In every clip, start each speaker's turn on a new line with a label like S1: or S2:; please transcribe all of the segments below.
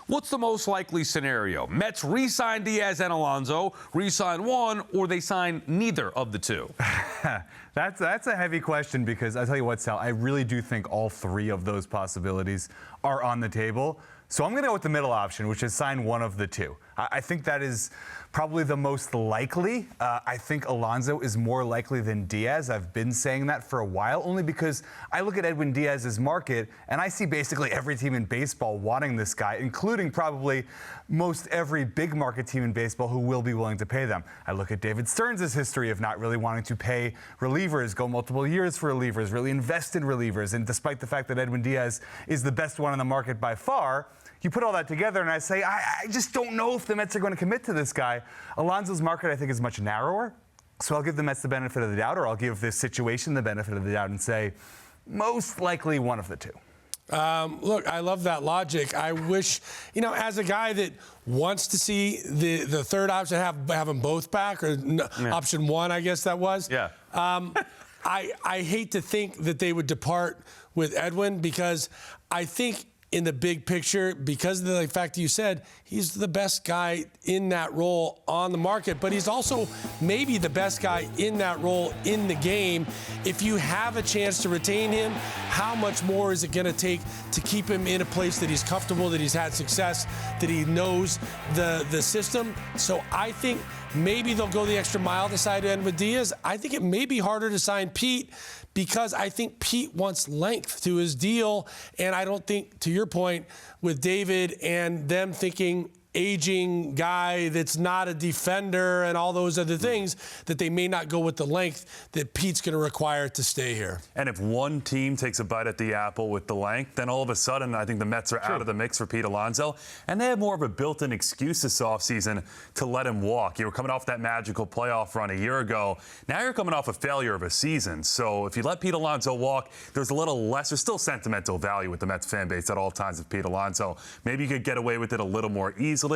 S1: What's the most likely scenario? Mets re-sign Diaz and Alonso, re-sign one, or they sign neither of the two?
S2: That's a heavy question because I tell you what, Sal, I really do think all three of those possibilities are on the table. So I'm going to go with the middle option, which is sign one of the two. I think that is probably the most likely. I think Alonso is more likely than Diaz. I've been saying that for a while, only because I look at Edwin Diaz's market, and I see basically every team in baseball wanting this guy, including probably most every big market team in baseball who will be willing to pay them. I look at David Stearns' history of not really wanting to pay relievers, go multiple years for relievers, really invest in relievers, and despite the fact that Edwin Diaz is the best one in the market by far, you put all that together, and I say, I just don't know if the Mets are going to commit to this guy. Alonso's market, I think, is much narrower. So I'll give the Mets the benefit of the doubt, or I'll give this situation the benefit of the doubt and say, most likely one of the two.
S3: Look, I love that logic. I wish, as a guy that wants to see the third option, have them both back, or option one, I guess that was.
S1: Yeah.
S3: I hate to think that they would depart with Edwin, because I think in the big picture, because of the fact that you said he's the best guy in that role on the market, but he's also maybe the best guy in that role in the game. If you have a chance to retain him, how much more is it going to take to keep him in a place that he's comfortable, that he's had success, that he knows the system? So I think maybe they'll go the extra mile to sign Edwin Diaz. I think it may be harder to sign Pete, because I think Pete wants length to his deal. And I don't think, to your point, with David and them thinking aging guy that's not a defender and all those other things, that they may not go with the length that Pete's going to require to stay here.
S4: And if one team takes a bite at the apple with the length, then all of a sudden I think the Mets are out of the mix for Pete Alonso. And they have more of a built-in excuse this offseason to let him walk. You were coming off that magical playoff run a year ago. Now you're coming off a failure of a season. So if you let Pete Alonso walk, there's a little less. There's still sentimental value with the Mets fan base at all times of Pete Alonso. Maybe you could get away with it a little more easily.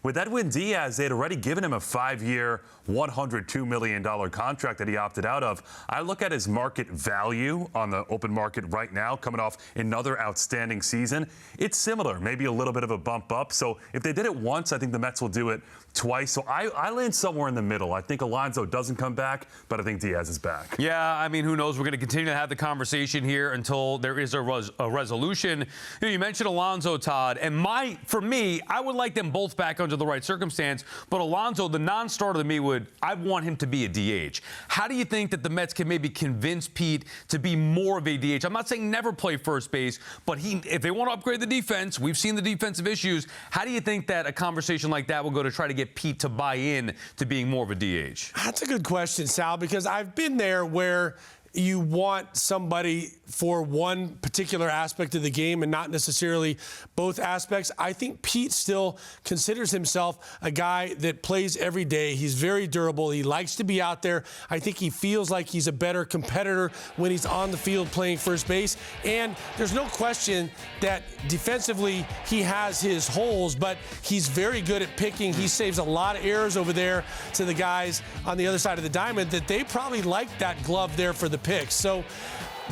S4: With Edwin Diaz, they had already given him a 5-year, $102 million contract that he opted out of. I look at his market value on the open market right now, coming off another outstanding season. It's similar, maybe a little bit of a bump up. So if they did it once, I think the Mets will do it twice. So I land somewhere in the middle. I think Alonso doesn't come back, but I think Diaz is back.
S1: Yeah, I mean, who knows? We're going to continue to have the conversation here until there is a resolution. You mentioned Alonso, Todd, and for me, I would like them both back under the right circumstance. But Alonso, the non-starter to me, I want him to be a DH. How do you think that the Mets can maybe convince Pete to be more of a DH? I'm not saying never play first base, but if they want to upgrade the defense, we've seen the defensive issues. How do you think that a conversation like that will go to try to get Pete to buy in to being more of a DH?
S3: That's a good question, Sal, because I've been there where you want somebody for one particular aspect of the game and not necessarily both aspects. I think Pete still considers himself a guy that plays every day. He's very durable. He likes to be out there. I think he feels like he's a better competitor when he's on the field playing first base. And there's no question that defensively he has his holes, but he's very good at picking. He saves a lot of errors over there to the guys on the other side of the diamond that they probably like that glove there for the picks. So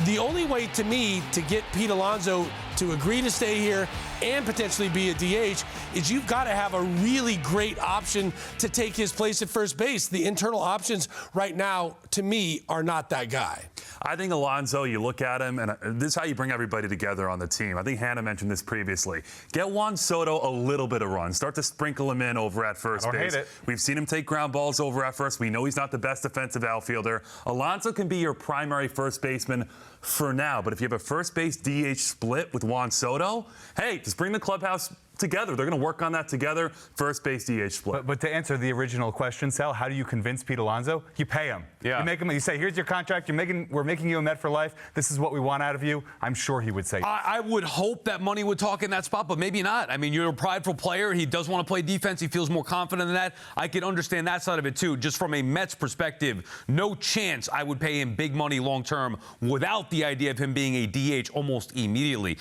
S3: the only way to me to get Pete Alonso to agree to stay here and potentially be a DH is you've got to have a really great option to take his place at first base. The internal options right now, to me, are not that guy.
S4: I think Alonso, you look at him, and this is how you bring everybody together on the team. I think Hannah mentioned this previously. Get Juan Soto a little bit of run. Start to sprinkle him in over at first base.
S2: Hate it.
S4: We've seen him take ground balls over at first. We know he's not the best defensive outfielder. Alonso can be your primary first baseman for now, but if you have a first base DH split with Juan Soto, hey, just bring the clubhouse together. They're going to work on that together. First base DH split.
S2: But to answer the original question, Sal, how do you convince Pete Alonso? You pay him.
S1: Yeah.
S2: You make him. You say, "Here's your contract. We're making you a Met for life. This is what we want out of you." I'm sure he would say.
S1: I would hope that money would talk in that spot, but maybe not. I mean, you're a prideful player. He does want to play defense. He feels more confident in that. I can understand that side of it too. Just from a Mets perspective, no chance I would pay him big money long term without the idea of him being a DH almost immediately.